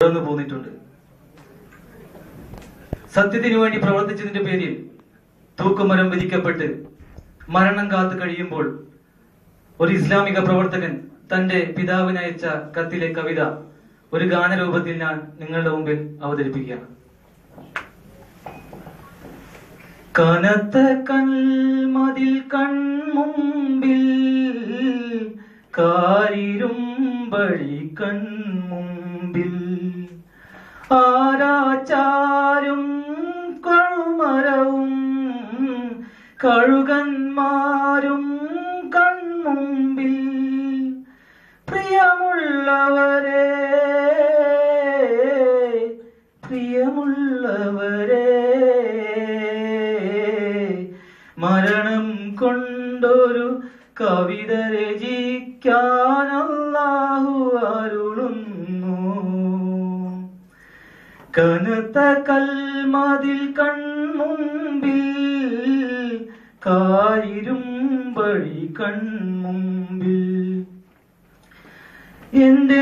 തുടർന്നു പോന്നിട്ടുണ്ട്. സത്യത്തിനു വേണ്ടി പ്രവർത്തിച്ചതിന്റെ പേരിൽ തൂക്കുമരം വിധിക്കപ്പെട്ട് മരണം കാത്തു കഴിയുമ്പോൾ ഒരു ഇസ്ലാമിക പ്രവർത്തകൻ തന്റെ പിതാവിനയച്ച കത്തിലെ കവിത ഒരു ഗാനരൂപത്തിൽ ഞാൻ നിങ്ങളുടെ മുമ്പിൽ അവതരിപ്പിക്കുകയാണ്. കനത്ത കൽമതിൽ കൺമുമ്പിൽ കാരിരുമ്പഴി കൺമുമ്പിൽ ആരാച്ചാരും കഴുമരവും കഴുകന്മാരും കൺമുമ്പിൽ പ്രിയമുള്ളവരെ മരണം കൊണ്ടൊരു കവിത രചിക്കാൻ അല്ലാഹു അരുളുന്നു. കനത്ത കൽമതിൽ കൺമുമ്പിൽ കാരിരുമ്പഴി കൺമുമ്പിൽ എന്റെ